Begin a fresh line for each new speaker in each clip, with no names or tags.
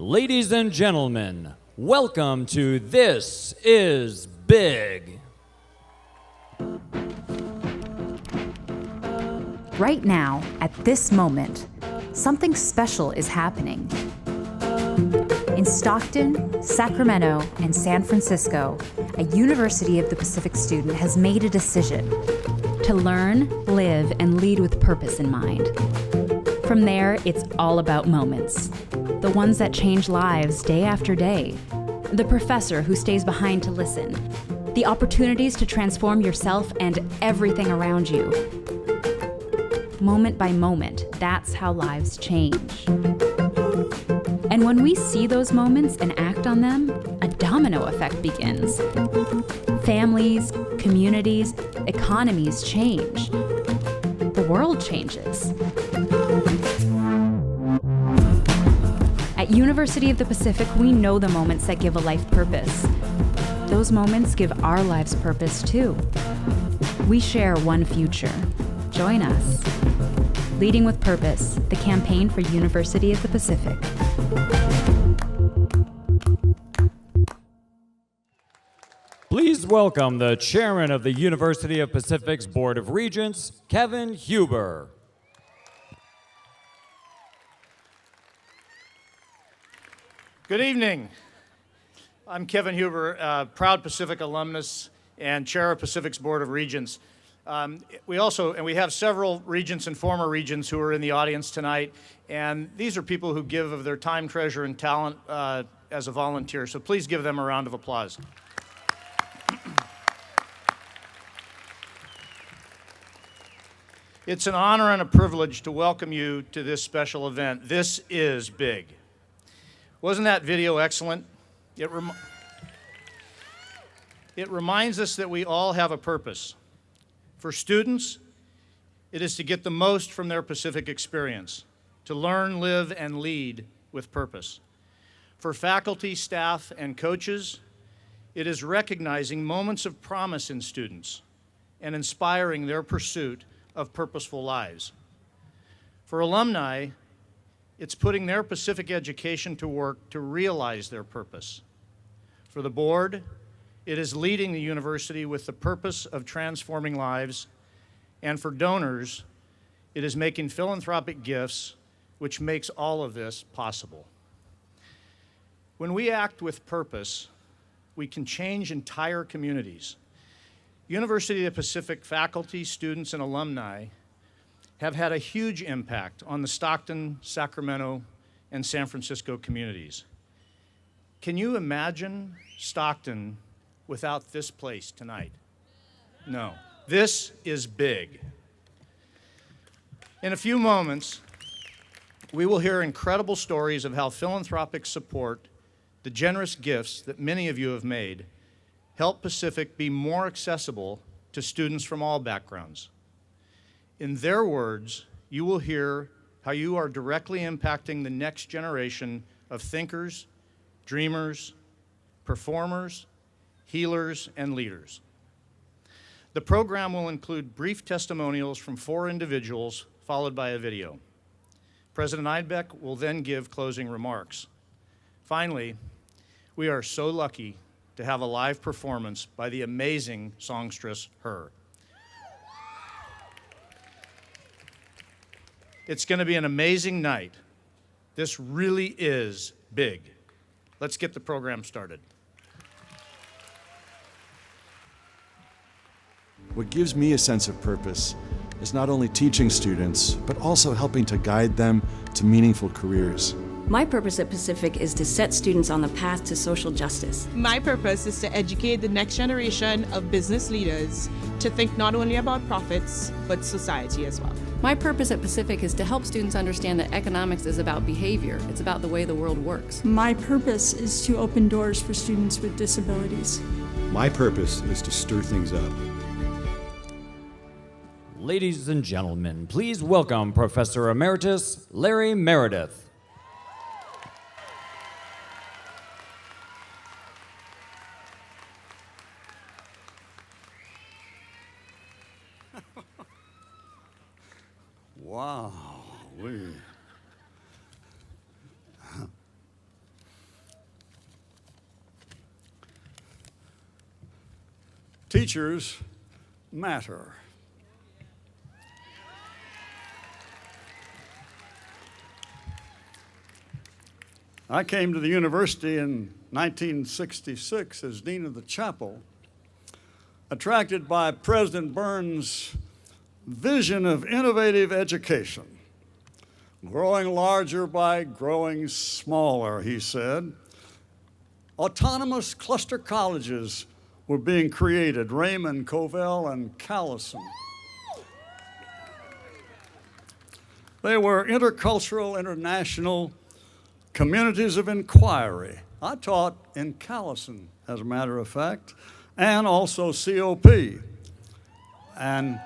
Ladies and gentlemen, welcome to This Is Big.
Right now, at this moment, something special is happening. In Stockton, Sacramento, and San Francisco, a University of the Pacific student has made a decision to learn, live, and lead with purpose in mind. From there, it's all about moments, the ones that change lives day after day, the professor who stays behind to listen, the opportunities to transform yourself and everything around you. Moment by moment, that's how lives change. And when we see those moments and act on them, a domino effect begins. Families, communities, economies change. The world changes. At University of the Pacific, we know the moments that give a life purpose. Those moments give our lives purpose too. We share one future. Join us. Leading with Purpose, the campaign for University of the Pacific.
Please welcome the chairman of the University of Pacific's Board of Regents, Kevin Huber.
Good evening. I'm Kevin Huber, proud Pacific alumnus and chair of Pacific's Board of Regents. We have several regents and former regents who are in the audience tonight, and these are people who give of their time, treasure, and talent as a volunteer, so please give them a round of applause. It's an honor and a privilege to welcome you to this special event. This is big. Wasn't that video excellent? It reminds us that we all have a purpose. For students, it is to get the most from their Pacific experience, to learn, live, and lead with purpose. For faculty, staff, and coaches, it is recognizing moments of promise in students and inspiring their pursuit of purposeful lives. For alumni, it's putting their Pacific education to work to realize their purpose. For the board, it is leading the university with the purpose of transforming lives. And for donors, it is making philanthropic gifts, which makes all of this possible. When we act with purpose, we can change entire communities. University of the Pacific faculty, students, and alumni have had a huge impact on the Stockton, Sacramento, and San Francisco communities. Can you imagine Stockton without this place tonight? No. This is big. In a few moments, we will hear incredible stories of how philanthropic support, the generous gifts that many of you have made, help Pacific be more accessible to students from all backgrounds. In their words, you will hear how you are directly impacting the next generation of thinkers, dreamers, performers, healers, and leaders. The program will include brief testimonials from 4 individuals, followed by a video. President Eidbeck will then give closing remarks. Finally, we are so lucky to have a live performance by the amazing songstress Her. It's going to be an amazing night. This really is big. Let's get the program started.
What gives me a sense of purpose is not only teaching students, but also helping to guide them to meaningful careers.
My purpose at Pacific is to set students on the path to social justice.
My purpose is to educate the next generation of business leaders to think not only about profits, but society as well.
My purpose at Pacific is to help students understand that economics is about behavior. It's about the way the world works.
My purpose is to open doors for students with disabilities.
My purpose is to stir things up.
Ladies and gentlemen, please welcome Professor Emeritus Larry Meredith.
Wow.
Teachers matter. I came to the university in 1966 as dean of the chapel, attracted by President Burns' vision of innovative education. Growing larger by growing smaller, he said. Autonomous cluster colleges were being created, Raymond, Covell, and Callison. They were intercultural, international communities of inquiry. I taught in Callison, as a matter of fact, and also COP, and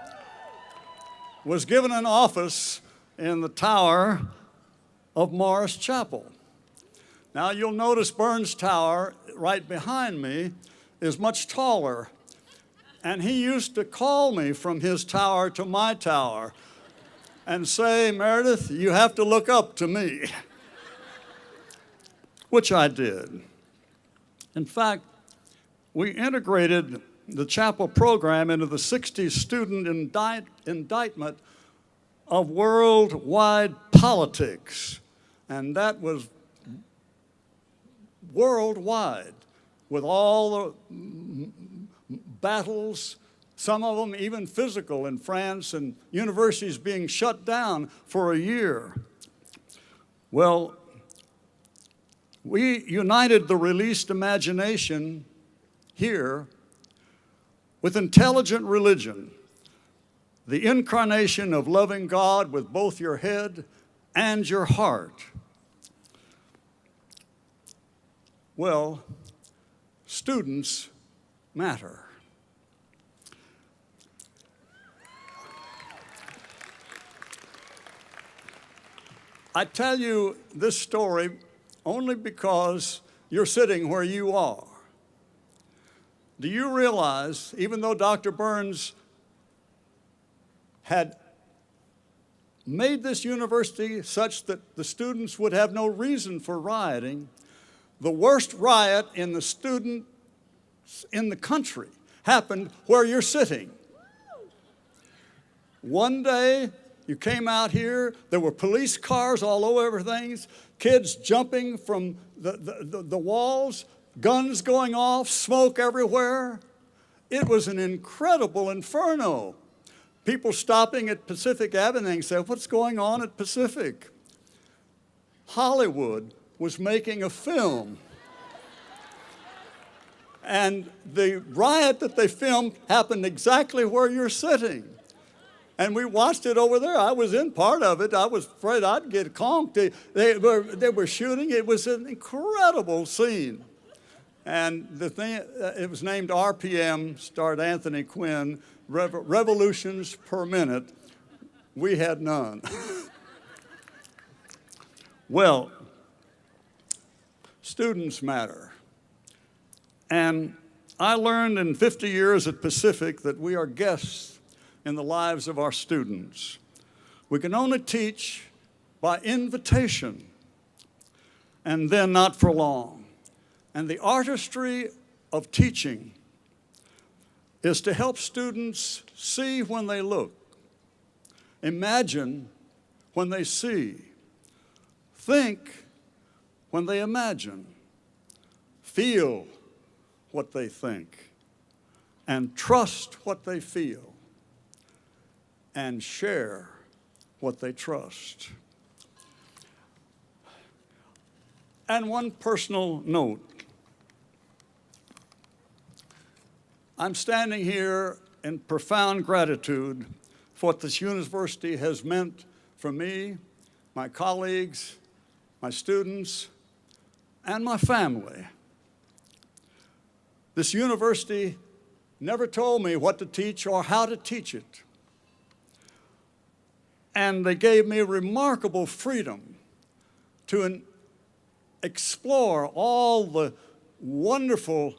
was given an office in the tower of Morris Chapel. Now you'll notice Burns Tower right behind me is much taller, and he used to call me from his tower to my tower and say, "Meredith, you have to look up to me," which I did. In fact, we integrated the chapel program into the 60s student indictment of worldwide politics, and that was worldwide, with all the battles, some of them even physical in France, and universities being shut down for a year. Well, we united the released imagination here with intelligent religion, the incarnation of loving God with both your head and your heart. Well, students matter. I tell you this story only because you're sitting where you are. Do you realize, even though Dr. Burns had made this university such that the students would have no reason for rioting, the worst riot in the students in the country happened where you're sitting. One day, you came out here, there were police cars all over everything, kids jumping from the walls, guns going off, smoke everywhere. It was an incredible inferno. People stopping at Pacific Avenue and saying, "What's going on at Pacific?" Hollywood was making a film. And the riot that they filmed happened exactly where you're sitting. And we watched it over there. I was in part of it. I was afraid I'd get conked. They were shooting. It was an incredible scene. And the thing, it was named RPM, starred Anthony Quinn, revolutions per minute. We had none. Well, students matter. And I learned in 50 years at Pacific that we are guests in the lives of our students. We can only teach by invitation, and then not for long. And the artistry of teaching is to help students see when they look, imagine when they see, think when they imagine, feel what they think, and trust what they feel, and share what they trust. And one personal note. I'm standing here in profound gratitude for what this university has meant for me, my colleagues, my students, and my family. This university never told me what to teach or how to teach it. And they gave me remarkable freedom to explore all the wonderful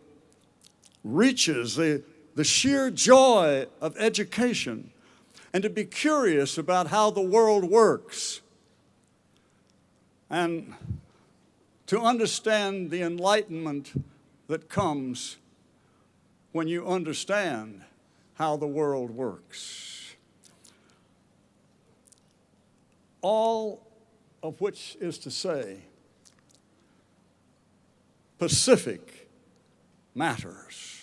reaches, the sheer joy of education, and to be curious about how the world works, and to understand the enlightenment that comes when you understand how the world works. All of which is to say, Pacific matters.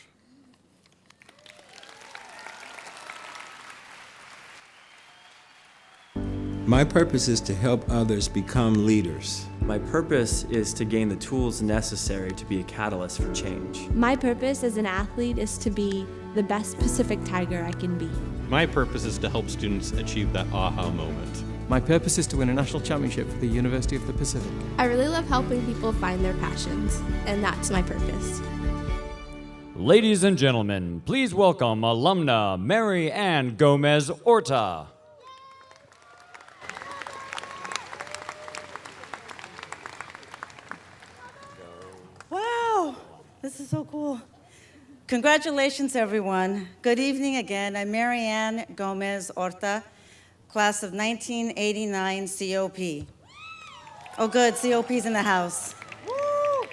My purpose is to help others become leaders.
My purpose is to gain the tools necessary to be a catalyst for change.
My purpose as an athlete is to be the best Pacific Tiger I can be.
My purpose is to help students achieve that aha moment.
My purpose is to win a national championship for the University of the Pacific.
I really love helping people find their passions, and that's my purpose.
Ladies and gentlemen, please welcome alumna Mary Ann Gomez Orta.
Wow, this is so cool. Congratulations, everyone. Good evening again. I'm Mary Ann Gomez Orta, class of 1989 COP. Oh, good, COP's in the house. Woo!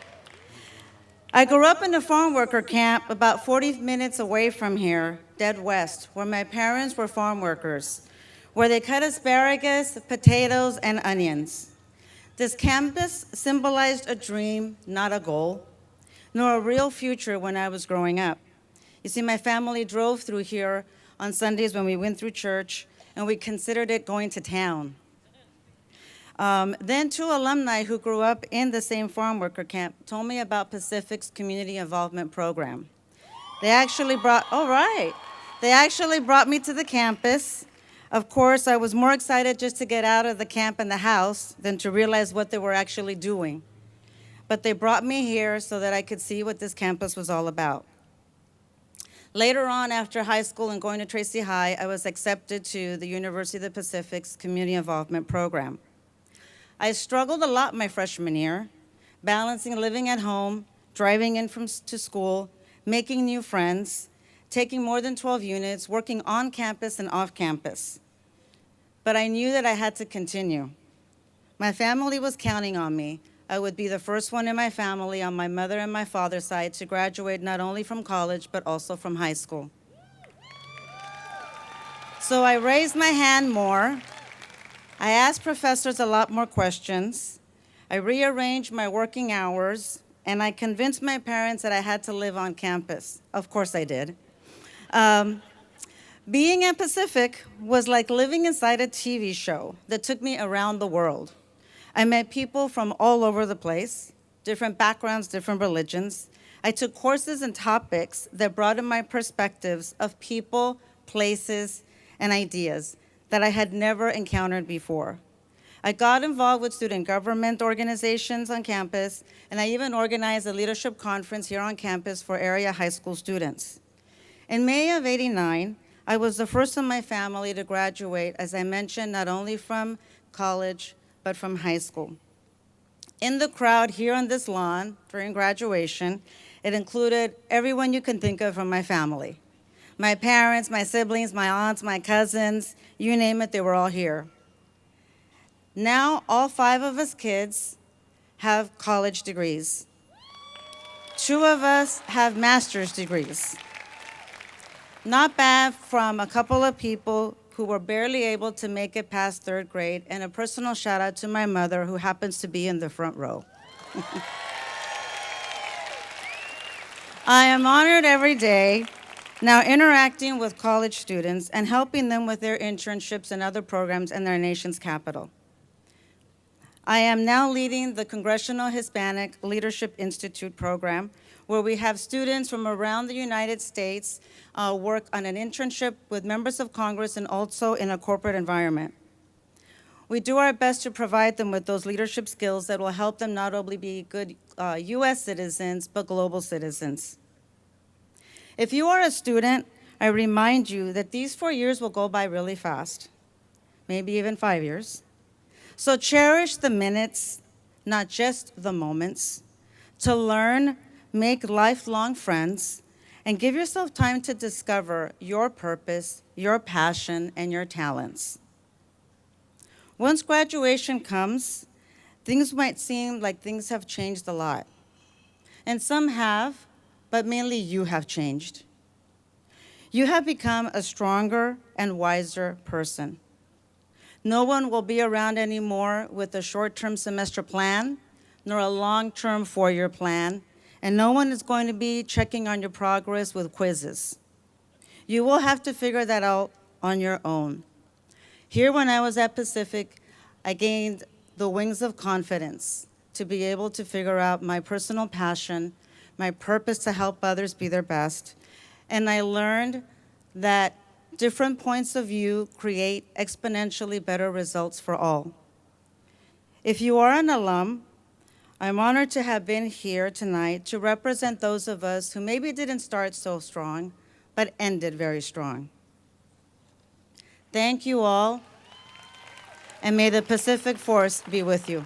I grew up in a farm worker camp about 40 minutes away from here, dead west, where my parents were farm workers, where they cut asparagus, potatoes, and onions. This campus symbolized a dream, not a goal, nor a real future when I was growing up. You see, my family drove through here on Sundays when we went through church, and we considered it going to town. Then two alumni who grew up in the same farm worker camp told me about Pacific's community involvement program. They actually brought me to the campus. Of course, I was more excited just to get out of the camp and the house than to realize what they were actually doing. But they brought me here so that I could see what this campus was all about. Later on, after high school and going to Tracy High, I was accepted to the University of the Pacific's Community Involvement Program. I struggled a lot my freshman year, balancing living at home, driving in to school, making new friends, taking more than 12 units, working on campus and off campus. But I knew that I had to continue. My family was counting on me. I would be the first one in my family on my mother and my father's side to graduate not only from college, but also from high school. So I raised my hand more. I asked professors a lot more questions. I rearranged my working hours, and I convinced my parents that I had to live on campus. Of course I did. Being at Pacific was like living inside a TV show that took me around the world. I met people from all over the place, different backgrounds, different religions. I took courses and topics that broadened my perspectives of people, places, and ideas that I had never encountered before. I got involved with student government organizations on campus, and I even organized a leadership conference here on campus for area high school students. In May of '89, I was the first in my family to graduate, as I mentioned, not only from college, but from high school. In the crowd here on this lawn during graduation, it included everyone you can think of from my family. My parents, my siblings, my aunts, my cousins, you name it, they were all here. Now, all 5 of us kids have college degrees. 2 of us have master's degrees. Not bad from a couple of people who were barely able to make it past 3rd grade, and a personal shout out to my mother, who happens to be in the front row. I am honored every day now interacting with college students and helping them with their internships and other programs in their nation's capital. I am now leading the Congressional Hispanic Leadership Institute program, where we have students from around the United States work on an internship with members of Congress and also in a corporate environment. We do our best to provide them with those leadership skills that will help them not only be good US citizens, but global citizens. If you are a student, I remind you that these 4 years will go by really fast, maybe even 5 years. So cherish the minutes, not just the moments, to learn, make lifelong friends, and give yourself time to discover your purpose, your passion, and your talents. Once graduation comes, things might seem like things have changed a lot. And some have, but mainly you have changed. You have become a stronger and wiser person. No one will be around anymore with a short-term semester plan, nor a long-term four-year plan, and no one is going to be checking on your progress with quizzes. You will have to figure that out on your own. Here, when I was at Pacific, I gained the wings of confidence to be able to figure out my personal passion, my purpose to help others be their best, and I learned that different points of view create exponentially better results for all. If you are an alum, I'm honored to have been here tonight to represent those of us who maybe didn't start so strong, but ended very strong. Thank you all, and may the Pacific Force be with you.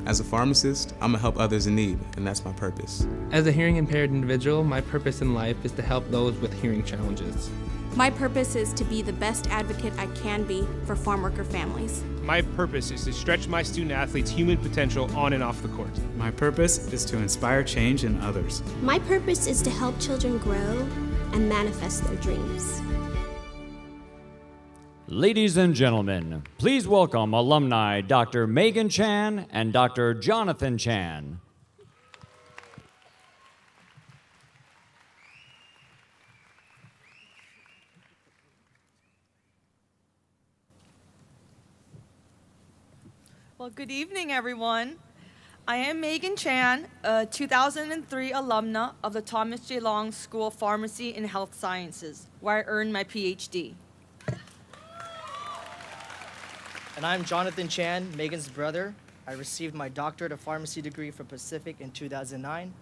As a pharmacist, I'm gonna help others in need, and that's my purpose.
As a hearing impaired individual, my purpose in life is to help those with hearing challenges.
My purpose is to be the best advocate I can be for farm worker families.
My purpose is to stretch my student athletes' human potential on and off the court.
My purpose is to inspire change in others.
My purpose is to help children grow and manifest their dreams.
Ladies and gentlemen, please welcome alumni Dr. Megan Chan and Dr. Jonathan Chan.
Well, good evening, everyone. I am Megan Chan, a 2003 alumna of the Thomas J. Long School of Pharmacy and Health Sciences, where I earned my PhD.
And I'm Jonathan Chan, Megan's brother. I received my doctorate of pharmacy degree from Pacific in 2009.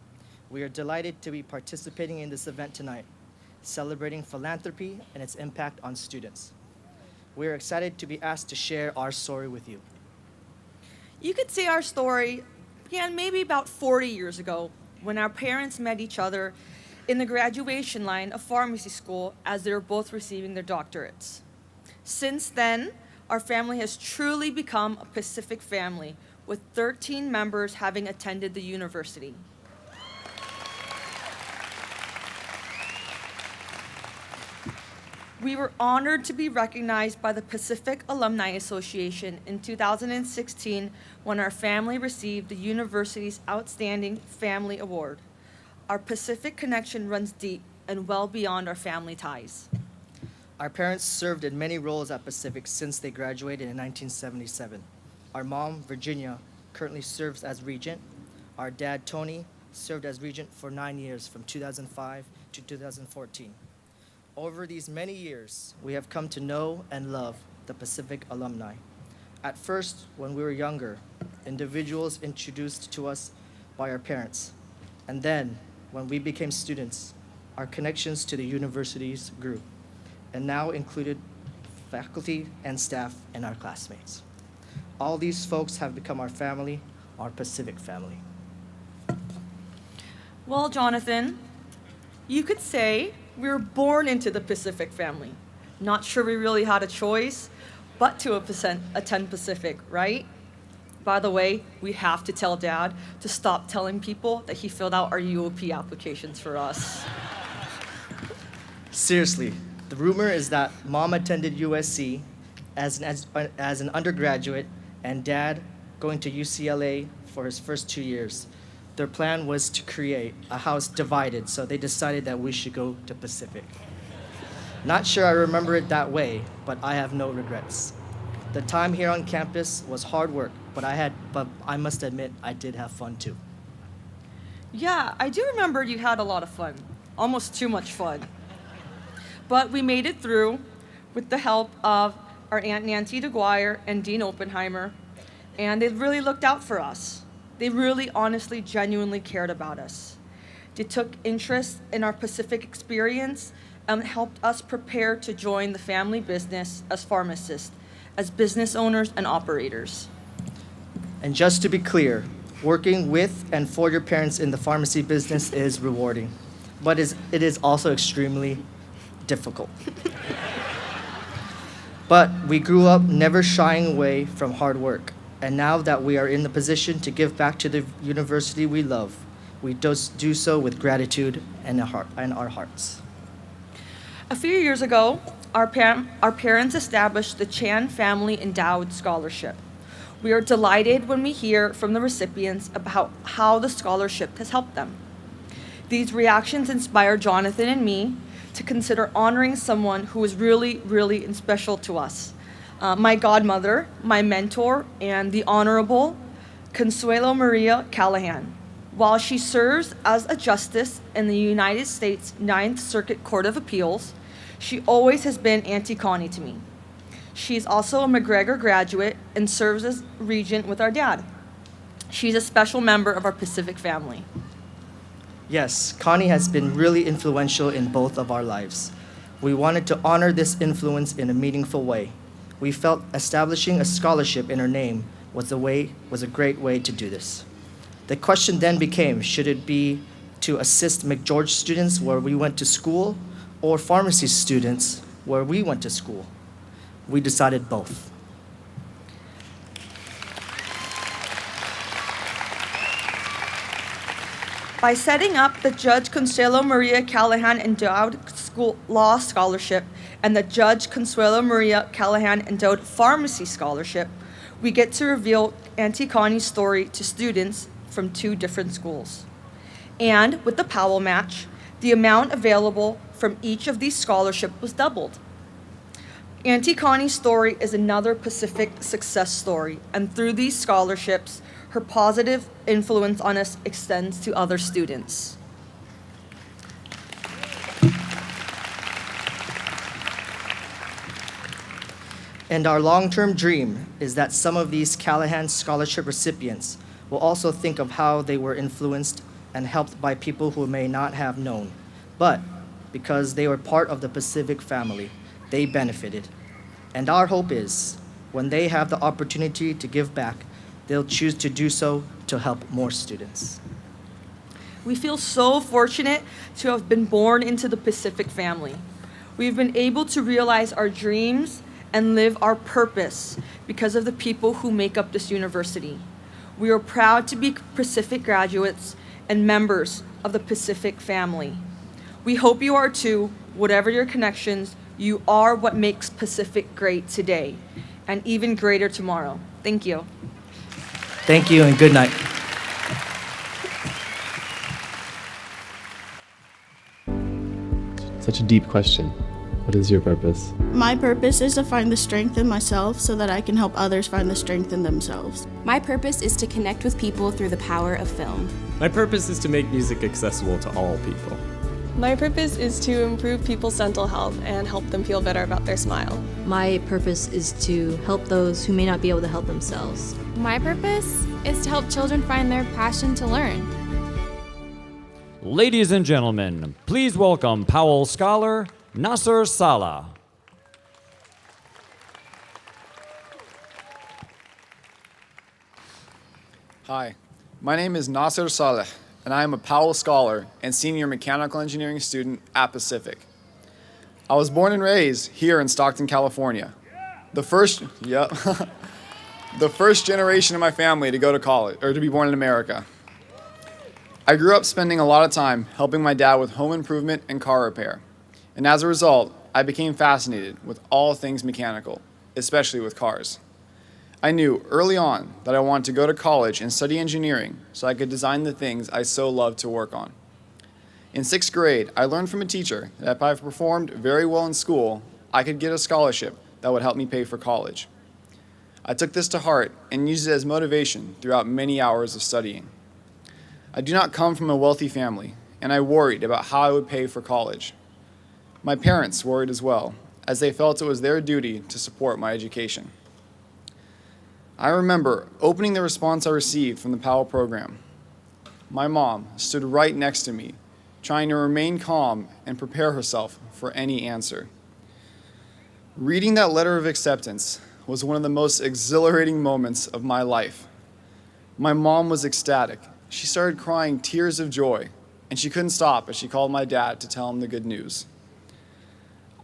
We are delighted to be participating in this event tonight, celebrating philanthropy and its impact on students. We are excited to be asked to share our story with you.
You could say our story began maybe about 40 years ago when our parents met each other in the graduation line of pharmacy school as they were both receiving their doctorates. Since then, our family has truly become a Pacific family, with 13 members having attended the university. We were honored to be recognized by the Pacific Alumni Association in 2016 when our family received the university's Outstanding Family Award. Our Pacific connection runs deep and well beyond our family ties.
Our parents served in many roles at Pacific since they graduated in 1977. Our mom, Virginia, currently serves as regent. Our dad, Tony, served as regent for 9 years from 2005 to 2014. Over these many years, we have come to know and love the Pacific alumni. At first, when we were younger, individuals introduced to us by our parents. And then, when we became students, our connections to the universities grew, and now included faculty and staff and our classmates. All these folks have become our family, our Pacific family.
Well, Jonathan, you could say we were born into the Pacific family. Not sure we really had a choice, but to attend Pacific, right? By the way, we have to tell Dad to stop telling people that he filled out our UOP applications for us.
Seriously, the rumor is that Mom attended USC as an undergraduate and Dad going to UCLA for his first 2 years. Their plan was to create a house divided, so they decided that we should go to Pacific. Not sure I remember it that way, but I have no regrets. The time here on campus was hard work, but I must admit I did have fun too.
Yeah, I do remember you had a lot of fun, almost too much fun. But we made it through with the help of our Aunt Nancy DeGuire and Dean Oppenheimer, and they really looked out for us. They really, honestly, genuinely cared about us. They took interest in our Pacific experience and helped us prepare to join the family business as pharmacists, as business owners and operators.
And just to be clear, working with and for your parents in the pharmacy business is rewarding, but it is also extremely difficult. But we grew up never shying away from hard work. And now that we are in the position to give back to the university we love, We do so with gratitude and our hearts.
A few years ago, our parents established the Chan Family Endowed Scholarship. We are delighted when we hear from the recipients about how the scholarship has helped them. These reactions inspire Jonathan and me to consider honoring someone who is really, really special to us. My godmother, my mentor, and the Honorable Consuelo Maria Callahan. While she serves as a justice in the United States Ninth Circuit Court of Appeals, she always has been Auntie Connie to me. She's also a McGregor graduate and serves as regent with our dad. She's a special member of our Pacific family.
Yes, Connie has been really influential in both of our lives. We wanted to honor this influence in a meaningful way. We felt establishing a scholarship in her name was a great way to do this. The question then became, should it be to assist McGeorge students where we went to school or pharmacy students where we went to school? We decided both.
By setting up the Judge Consuelo Maria Callahan Endowed Law Scholarship and the Judge Consuelo Maria Callahan Endowed Pharmacy Scholarship, we get to reveal Auntie Connie's story to students from 2 different schools. And with the Powell match, the amount available from each of these scholarships was doubled. Auntie Connie's story is another Pacific success story, and through these scholarships, her positive influence on us extends to other students.
And our long-term dream is that some of these Callahan Scholarship recipients will also think of how they were influenced and helped by people who may not have known. But because they were part of the Pacific family, they benefited. And our hope is, when they have the opportunity to give back, they'll choose to do so to help more students.
We feel so fortunate to have been born into the Pacific family. We've been able to realize our dreams and live our purpose because of the people who make up this university. We are proud to be Pacific graduates and members of the Pacific family. We hope you are too. Whatever your connections, you are what makes Pacific great today and even greater tomorrow. Thank you.
Thank you and good night.
Such a deep question. What is your purpose?
My purpose is to find the strength in myself so that I can help others find the strength in themselves.
My purpose is to connect with people through the power of film.
My purpose is to make music accessible to all people.
My purpose is to improve people's dental health and help them feel better about their smile.
My purpose is to help those who may not be able to help themselves.
My purpose is to help children find their passion to learn.
Ladies and gentlemen, please welcome Powell Scholar Nasser Salah.
Hi, my name is Nasser Saleh, and I am a Powell Scholar and Senior Mechanical Engineering student at Pacific. I was born and raised here in Stockton, California. The first generation of my family to go to college, or to be born in America. I grew up spending a lot of time helping my dad with home improvement and car repair. And as a result, I became fascinated with all things mechanical, especially with cars. I knew early on that I wanted to go to college and study engineering so I could design the things I so loved to work on. In 6th grade, I learned from a teacher that if I performed very well in school, I could get a scholarship that would help me pay for college. I took this to heart and used it as motivation throughout many hours of studying. I do not come from a wealthy family, and I worried about how I would pay for college. My parents worried as well, as they felt it was their duty to support my education. I remember opening the response I received from the Powell program. My mom stood right next to me, trying to remain calm and prepare herself for any answer. Reading that letter of acceptance was one of the most exhilarating moments of my life. My mom was ecstatic. She started crying tears of joy, and she couldn't stop as she called my dad to tell him the good news.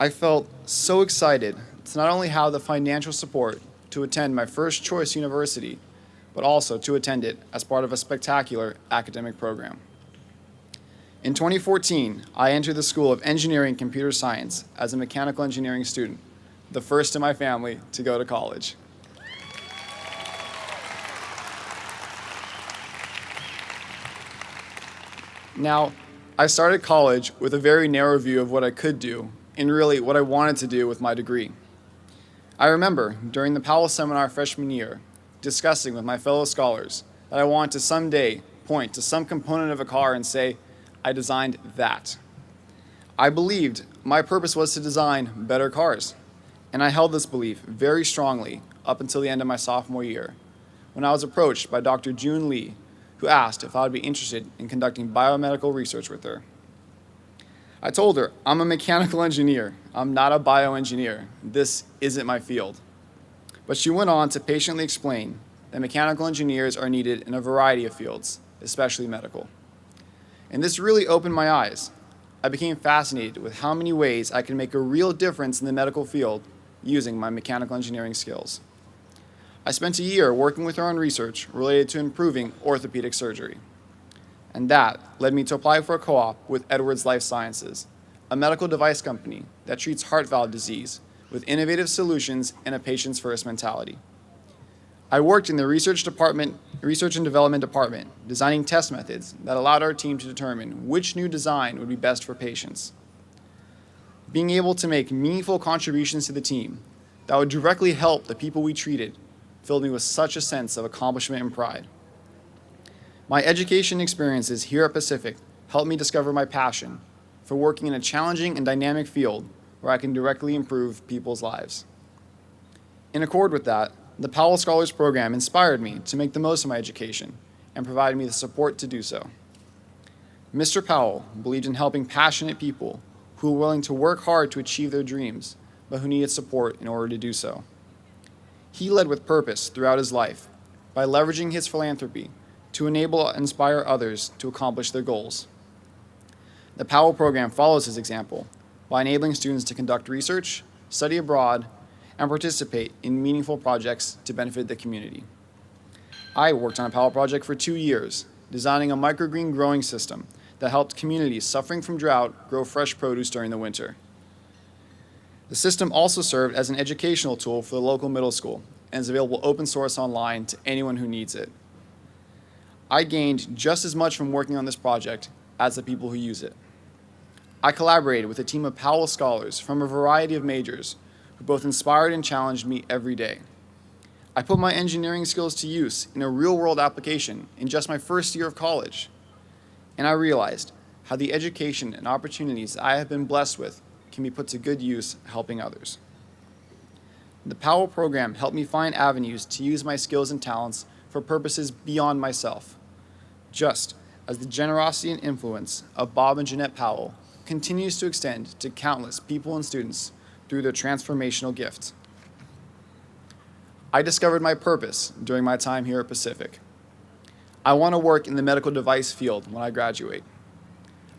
I felt so excited to not only have the financial support to attend my first choice university, but also to attend it as part of a spectacular academic program. In 2014, I entered the School of Engineering and Computer Science as a mechanical engineering student, the first in my family to go to college. Now, I started college with a very narrow view of what I could do and really what I wanted to do with my degree. I remember during the Powell Seminar freshman year discussing with my fellow scholars that I wanted to someday point to some component of a car and say, I designed that. I believed my purpose was to design better cars, and I held this belief very strongly up until the end of my sophomore year, when I was approached by Dr. June Lee, who asked if I would be interested in conducting biomedical research with her. I told her, I'm a mechanical engineer. I'm not a bioengineer. This isn't my field. But she went on to patiently explain that mechanical engineers are needed in a variety of fields, especially medical. And this really opened my eyes. I became fascinated with how many ways I can make a real difference in the medical field using my mechanical engineering skills. I spent a year working with her on research related to improving orthopedic surgery. And that led me to apply for a co-op with Edwards Life Sciences, a medical device company that treats heart valve disease with innovative solutions and a patient's first mentality. I worked in the research and development department, designing test methods that allowed our team to determine which new design would be best for patients. Being able to make meaningful contributions to the team that would directly help the people we treated filled me with such a sense of accomplishment and pride. My education experiences here at Pacific helped me discover my passion for working in a challenging and dynamic field where I can directly improve people's lives. In accord with that, the Powell Scholars Program inspired me to make the most of my education and provided me the support to do so. Mr. Powell believed in helping passionate people who were willing to work hard to achieve their dreams, but who needed support in order to do so. He led with purpose throughout his life by leveraging his philanthropy to enable and inspire others to accomplish their goals. The Powell program follows his example by enabling students to conduct research, study abroad, and participate in meaningful projects to benefit the community. I worked on a Powell project for 2 years, designing a microgreen growing system that helped communities suffering from drought grow fresh produce during the winter. The system also served as an educational tool for the local middle school and is available open source online to anyone who needs it. I gained just as much from working on this project as the people who use it. I collaborated with a team of Powell scholars from a variety of majors who both inspired and challenged me every day. I put my engineering skills to use in a real-world application in just my first year of college. And I realized how the education and opportunities I have been blessed with can be put to good use helping others. The Powell program helped me find avenues to use my skills and talents for purposes beyond myself, just as the generosity and influence of Bob and Jeanette Powell continues to extend to countless people and students through their transformational gift. I discovered my purpose during my time here at Pacific. I want to work in the medical device field when I graduate.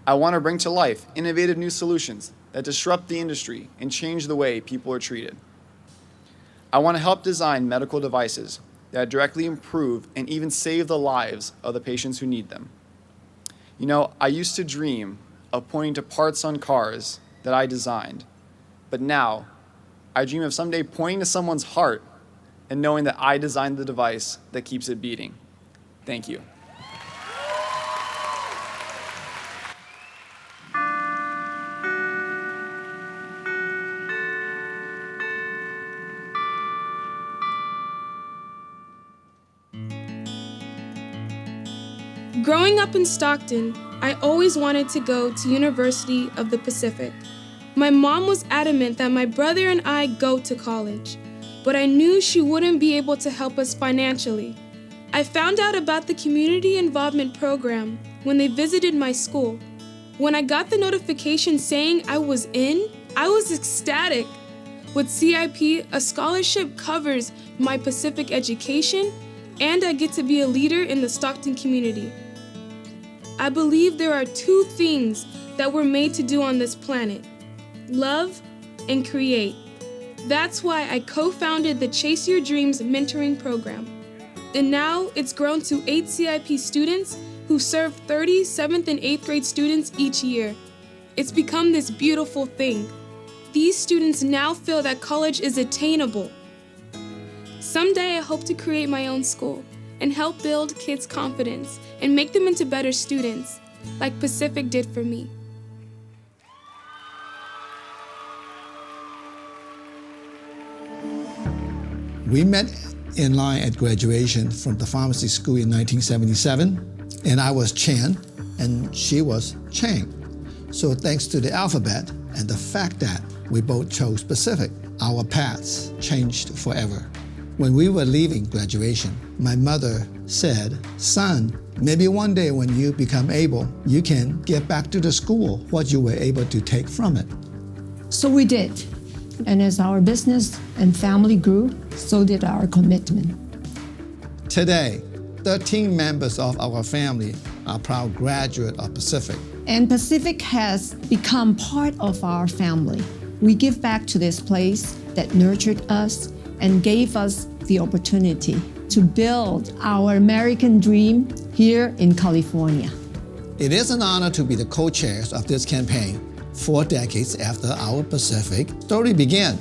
I want to bring to life innovative new solutions that disrupt the industry and change the way people are treated. I want to help design medical devices that directly improve and even save the lives of the patients who need them. You know, I used to dream of pointing to parts on cars that I designed, but now I dream of someday pointing to someone's heart and knowing that I designed the device that keeps it beating. Thank you.
Growing up in Stockton, I always wanted to go to University of the Pacific. My mom was adamant that my brother and I go to college, but I knew she wouldn't be able to help us financially. I found out about the community involvement program when they visited my school. When I got the notification saying I was in, I was ecstatic. With CIP, a scholarship covers my Pacific education, and I get to be a leader in the Stockton community. I believe there are 2 things that we're made to do on this planet: love and create. That's why I co-founded the Chase Your Dreams mentoring program. And now it's grown to 8 CIP students who serve 30 7th and 8th grade students each year. It's become this beautiful thing. These students now feel that college is attainable. Someday I hope to create my own school and help build kids' confidence and make them into better students, like Pacific did for me.
We met in line at graduation from the pharmacy school in 1977, and I was Chen, and she was Chang. So thanks to the alphabet and the fact that we both chose Pacific, our paths changed forever. When we were leaving graduation, my mother said, "Son, maybe one day when you become able, you can get back to the school what you were able to take from it."
So we did. And as our business and family grew, so did our commitment.
Today, 13 members of our family are proud graduates of Pacific.
And Pacific has become part of our family. We give back to this place that nurtured us and gave us the opportunity to build our American dream here in California.
It is an honor to be the co-chairs of this campaign 4 decades after our Pacific story began.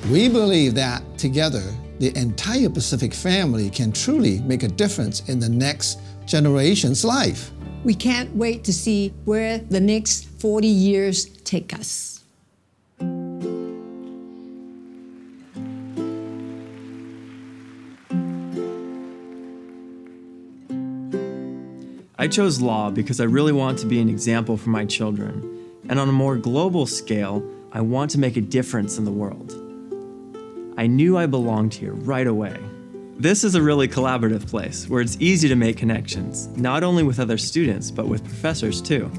We believe that together, the entire Pacific family can truly make a difference in the next generation's life.
We can't wait to see where the next 40 years take us.
I chose law because I really want to be an example for my children. And on a more global scale, I want to make a difference in the world. I knew I belonged here right away. This is a really collaborative place where it's easy to make connections, not only with other students, but with professors too.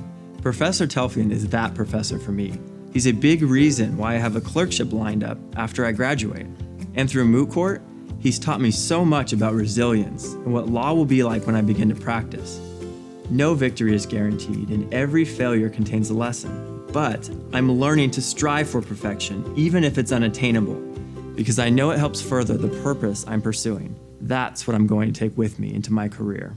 Professor Telfian is that professor for me. He's a big reason why I have a clerkship lined up after I graduate. And through Moot Court, he's taught me so much about resilience and what law will be like when I begin to practice. No victory is guaranteed, and every failure contains a lesson. But I'm learning to strive for perfection, even if it's unattainable, because I know it helps further the purpose I'm pursuing. That's what I'm going to take with me into my career.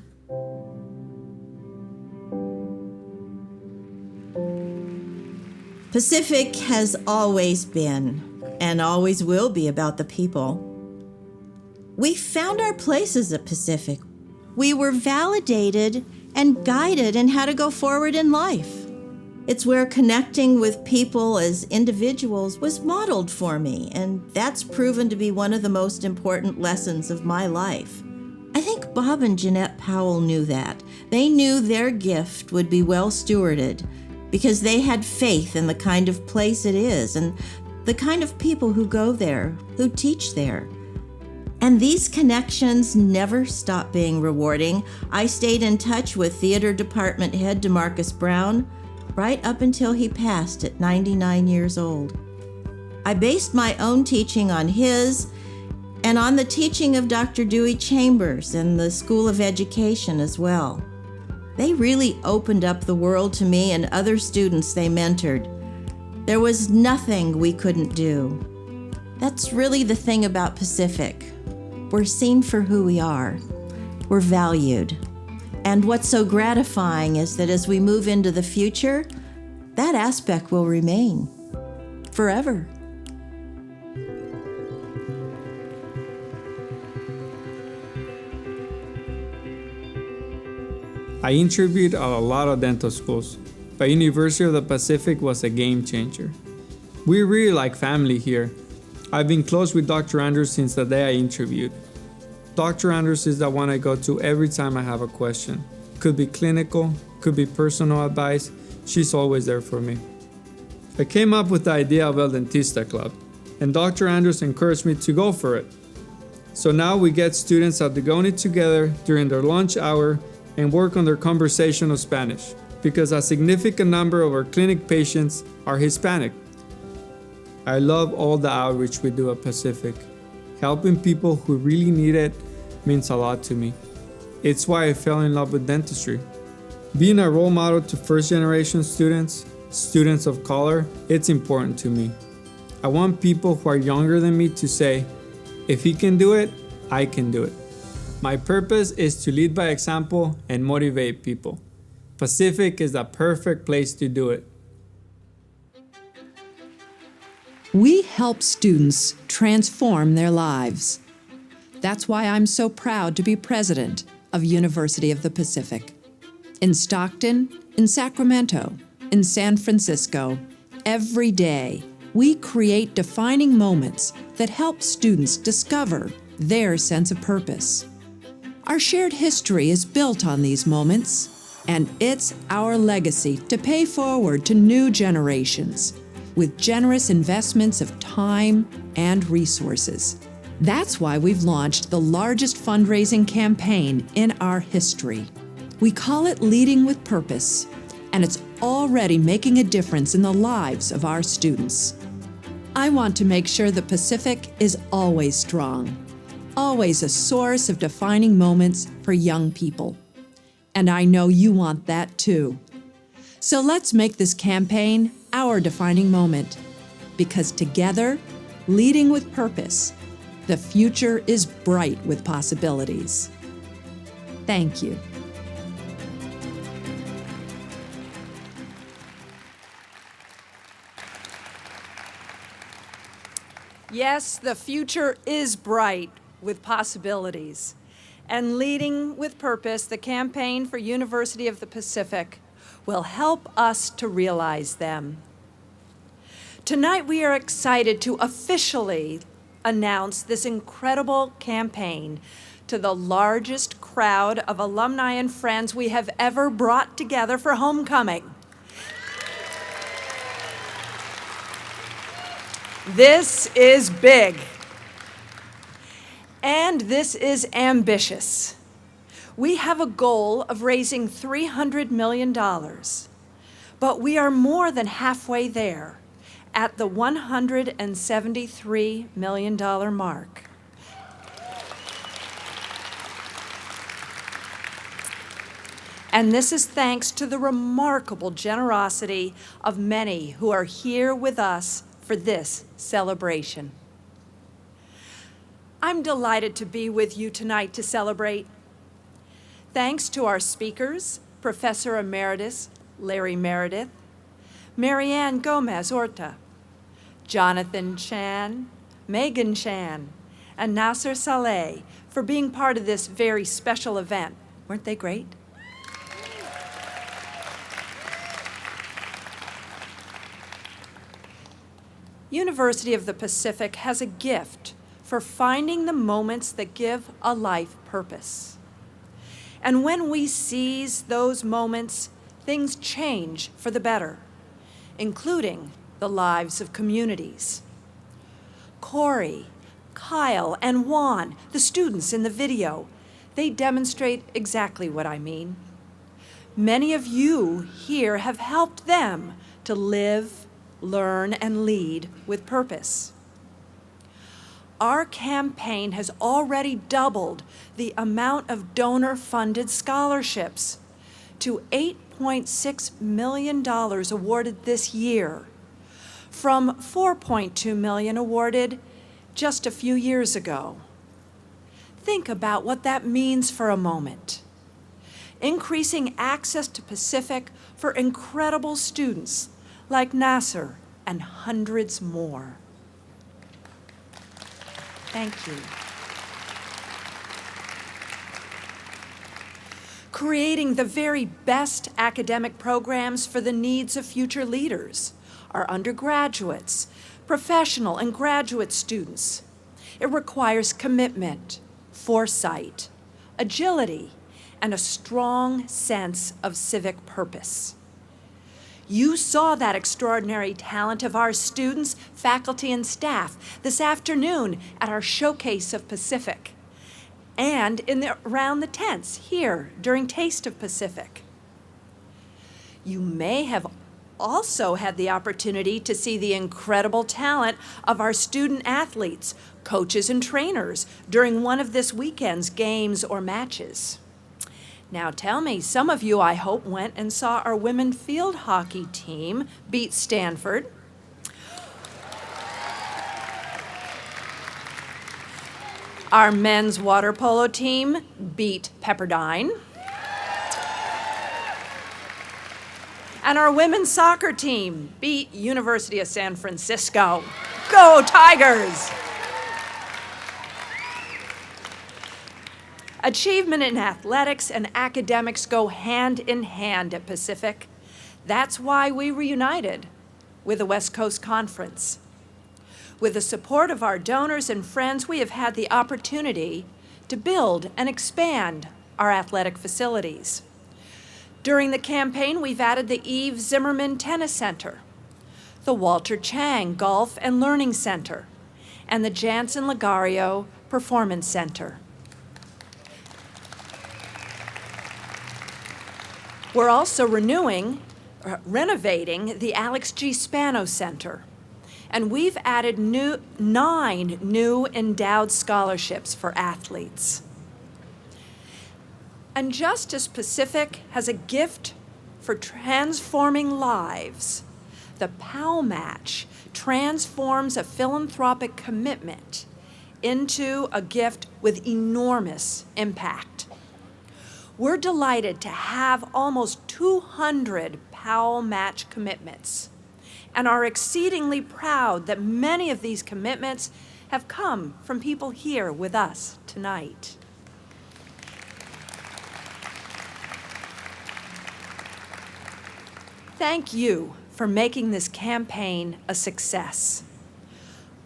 Pacific has always been, and always will be, about the people. We found our places at Pacific. We were validated and guided in how to go forward in life. It's where connecting with people as individuals was modeled for me, and that's proven to be one of the most important lessons of my life. I think Bob and Jeanette Powell knew that. They knew their gift would be well stewarded because they had faith in the kind of place it is and the kind of people who go there, who teach there. And these connections never stopped being rewarding. I stayed in touch with Theater Department Head DeMarcus Brown right up until he passed at 99 years old. I based my own teaching on his and on the teaching of Dr. Dewey Chambers and the School of Education as well. They really opened up the world to me and other students they mentored. There was nothing we couldn't do. That's really the thing about Pacific. We're seen for who we are. We're valued. And what's so gratifying is that as we move into the future, that aspect will remain forever.
I interviewed at a lot of dental schools, but University of the Pacific was a game changer. We really like family here. I've been close with Dr. Andrews since the day I interviewed. Dr. Andrews is the one I go to every time I have a question. Could be clinical, could be personal advice. She's always there for me. I came up with the idea of El Dentista Club, and Dr. Andrews encouraged me to go for it. So now we get students at the GONI together during their lunch hour and work on their conversational Spanish, because a significant number of our clinic patients are Hispanic. I love all the outreach we do at Pacific. Helping people who really need it means a lot to me. It's why I fell in love with dentistry. Being a role model to first-generation students, students of color, it's important to me. I want people who are younger than me to say, if he can do it, I can do it. My purpose is to lead by example and motivate people. Pacific is the perfect place to do it.
We help students transform their lives. That's why I'm so proud to be president of University of the Pacific. In Stockton, in Sacramento, in San Francisco, every day, we create defining moments that help students discover their sense of purpose. Our shared history is built on these moments, and it's our legacy to pay forward to new generations with generous investments of time and resources. That's why we've launched the largest fundraising campaign in our history. We call it Leading with Purpose, and it's already making a difference in the lives of our students. I want to make sure the Pacific is always strong, always a source of defining moments for young people. And I know you want that too. So let's make this campaign our defining moment, because together, leading with purpose, the future is bright with possibilities. Thank you.
Yes, the future is bright with possibilities. And Leading with Purpose, the campaign for University of the Pacific, will help us to realize them. Tonight, we are excited to officially announce this incredible campaign to the largest crowd of alumni and friends we have ever brought together for homecoming. This is big. And this is ambitious. We have a goal of raising $300 million, but we are more than halfway there at the $173 million mark. And this is thanks to the remarkable generosity of many who are here with us for this celebration. I'm delighted to be with you tonight to celebrate. Thanks to our speakers, Professor Emeritus Larry Meredith, Marianne Gomez-Orta, Jonathan Chan, Megan Chan, and Nasser Saleh for being part of this very special event. Weren't they great? University of the Pacific has a gift for finding the moments that give a life purpose. And when we seize those moments, things change for the better, including the lives of communities. Corey, Kyle, and Juan, the students in the video, they demonstrate exactly what I mean. Many of you here have helped them to live, learn, and lead with purpose. Our campaign has already doubled the amount of donor-funded scholarships to $8.6 million awarded this year, from $4.2 million awarded just a few years ago. Think about what that means for a moment. Increasing access to Pacific for incredible students like Nasser and hundreds more. Thank you. Creating the very best academic programs for the needs of future leaders, our undergraduates, professional and graduate students. It requires commitment, foresight, agility, and a strong sense of civic purpose. You saw that extraordinary talent of our students, faculty, and staff this afternoon at our Showcase of Pacific and around the tents here during Taste of Pacific. You may have also had the opportunity to see the incredible talent of our student athletes, coaches, and trainers during one of this weekend's games or matches. Now tell me, some of you, I hope, went and saw our women field hockey team beat Stanford. Our men's water polo team beat Pepperdine. And our women's soccer team beat University of San Francisco. Go Tigers! Achievement in athletics and academics go hand in hand at Pacific. That's why we reunited with the West Coast Conference. With the support of our donors and friends, we have had the opportunity to build and expand our athletic facilities. During the campaign, we've added the Eve Zimmerman Tennis Center, the Walter Chang Golf and Learning Center, and the Jansen Ligario Performance Center. We're also renovating the Alex G. Spano Center, and we've added 9 new endowed scholarships for athletes. And just as Pacific has a gift for transforming lives, the PAL Match transforms a philanthropic commitment into a gift with enormous impact. We're delighted to have almost 200 PAL Match commitments, and are exceedingly proud that many of these commitments have come from people here with us tonight. Thank you for making this campaign a success.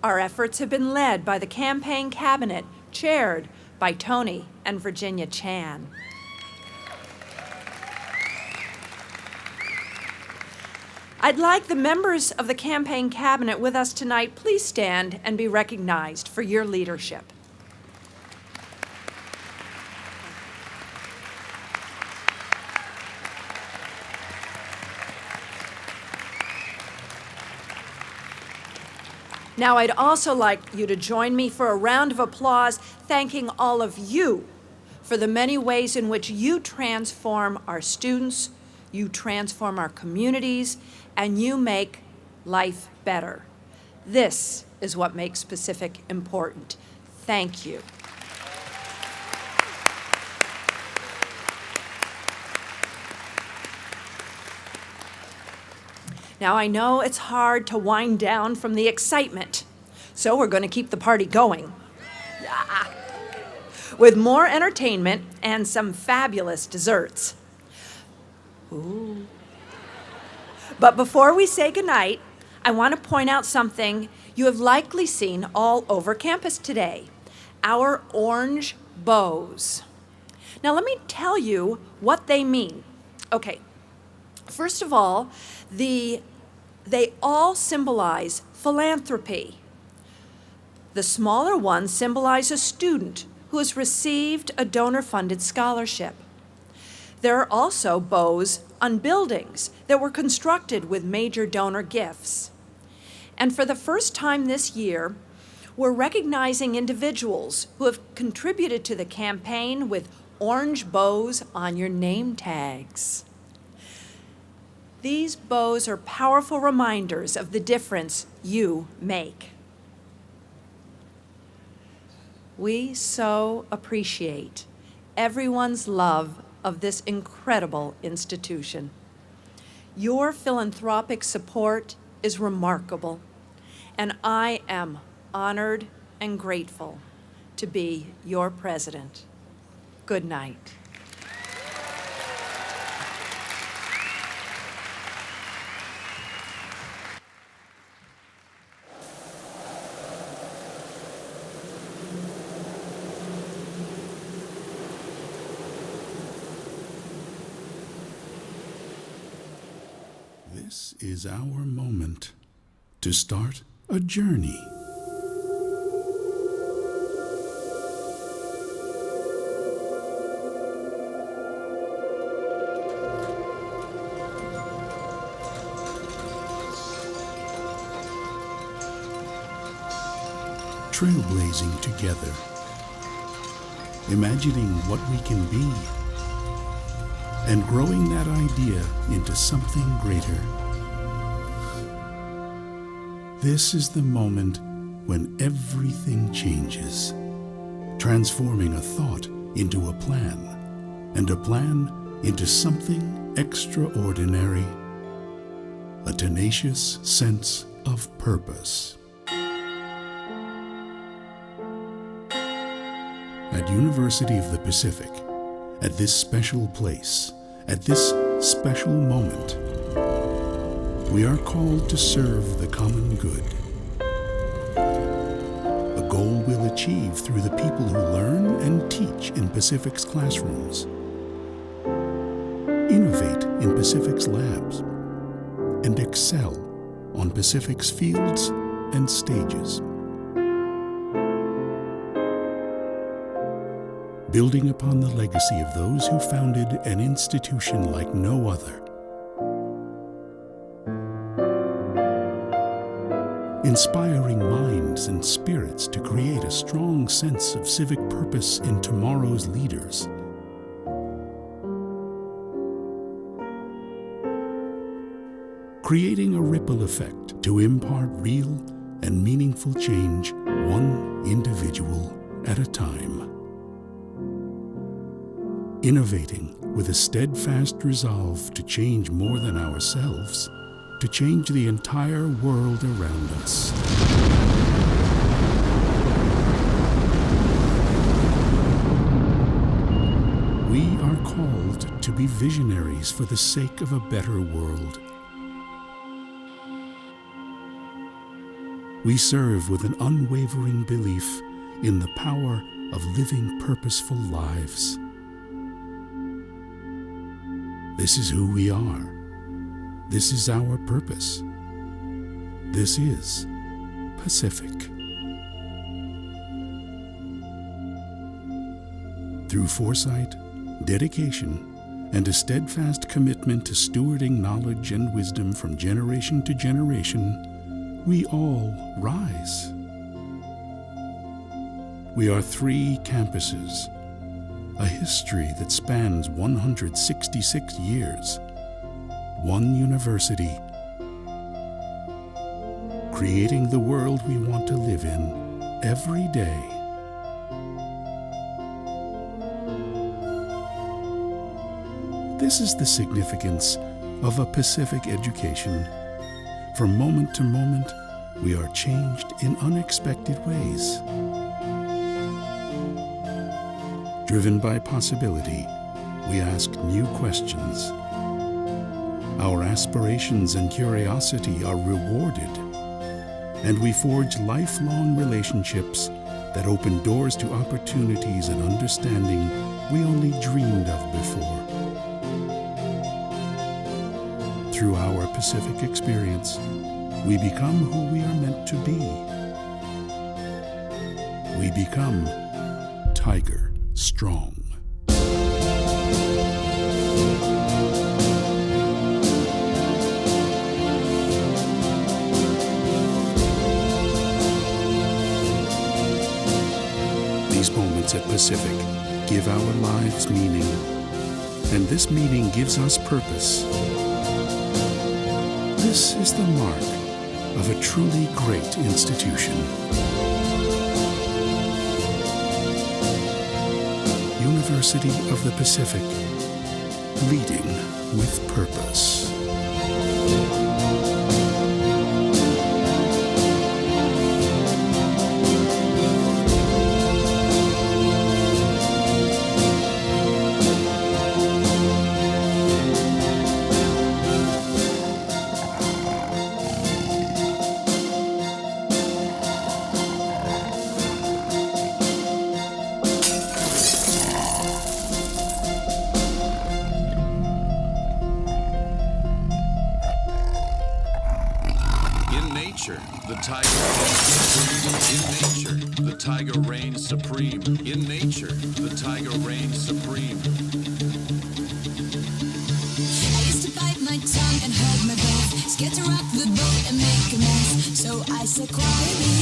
Our efforts have been led by the campaign cabinet, chaired by Tony and Virginia Chan. I'd like the members of the campaign cabinet with us tonight, please stand and be recognized for your leadership. Now, I'd also like you to join me for a round of applause, thanking all of you for the many ways in which you transform our students, you transform our communities, and you make life better. This is what makes Pacific important. Thank you. Now, I know it's hard to wind down from the excitement, so we're going to keep the party going. With more entertainment and some fabulous desserts. Ooh. But before we say goodnight, I want to point out something you have likely seen all over campus today, our orange bows. Now, let me tell you what they mean. Okay, first of all, they all symbolize philanthropy. The smaller one symbolizes a student who has received a donor-funded scholarship. There are also bows on buildings that were constructed with major donor gifts. And for the first time this year, we're recognizing individuals who have contributed to the campaign with orange bows on your name tags. These bows are powerful reminders of the difference you make. We so appreciate everyone's love of this incredible institution. Your philanthropic support is remarkable, and I am honored and grateful to be your president. Good night.
This is our moment to start a journey. Trailblazing together, imagining what we can be, and growing that idea into something greater. This is the moment when everything changes. transforming a thought into a plan, and a plan into something extraordinary, a tenacious sense of purpose. At University of the Pacific, at this special place, at this special moment, we are called to serve the common good. A goal we'll achieve through the people who learn and teach in Pacific's classrooms, innovate in Pacific's labs, and excel on Pacific's fields and stages. Building upon the legacy of those who founded an institution like no other. Inspiring minds and spirits to create a strong sense of civic purpose in tomorrow's leaders. Creating a ripple effect to impart real and meaningful change, one individual at a time. Innovating with a steadfast resolve to change more than ourselves, to change the entire world around us. We are called to be visionaries for the sake of a better world. We serve with an unwavering belief in the power of living purposeful lives. This is who we are. This is our purpose. This is Pacific. Through foresight, dedication, and a steadfast commitment to stewarding knowledge and wisdom from generation to generation, we all rise. We are 3 campuses, a history that spans 166 years, 1 university, creating the world we want to live in every day. This is the significance of a Pacific education. From moment to moment, we are changed in unexpected ways. Driven by possibility, we ask new questions. Our aspirations and curiosity are rewarded, and we forge lifelong relationships that open doors to opportunities and understanding we only dreamed of before. Through our Pacific experience, we become who we are meant to be. We become Tiger Strong. These moments at Pacific give our lives meaning, and this meaning gives us purpose. This is the mark of a truly great institution. University of the Pacific, leading with purpose.
The tiger reigns supreme. In nature, the tiger reigns supreme.
I used to bite my tongue and hold my breath, scared to rock the boat and make a mess. So I said quietly,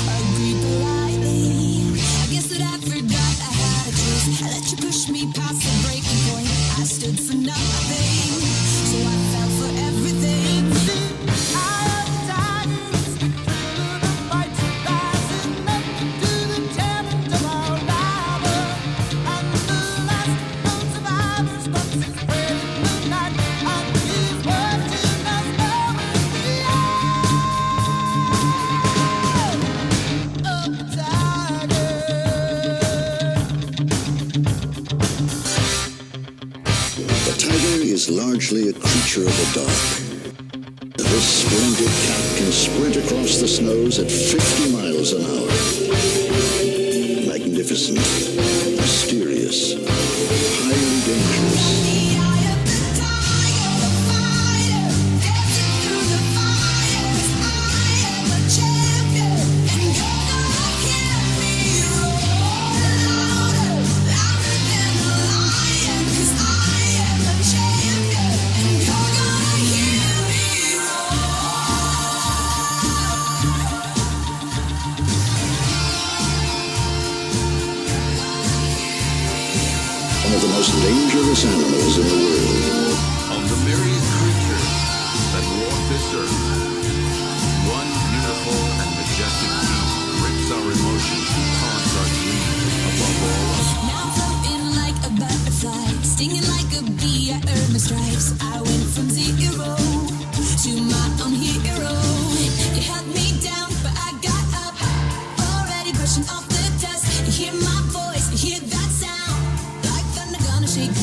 agreed politely. I guess that I forgot I had a choice. I let you push me past the breaking point. I stood for nothing, so I fell for everything. Tomorrow.
is largely a creature of the dark. This splendid cat can sprint across the snows at 50 miles an hour. Magnificent, mysterious, highly dangerous. One of the most dangerous animals in the world.
Of the myriad creatures that walk this earth, one beautiful and majestic beast grips our emotions and haunts our dreams above all others.
Now floating like a butterfly, stinging like a bee, I earned my stripes. I went from zero to my own hero. You held me down, but I got up, already brushing off the dust. You hear my voice, you hear that sound, like thunder gonna shake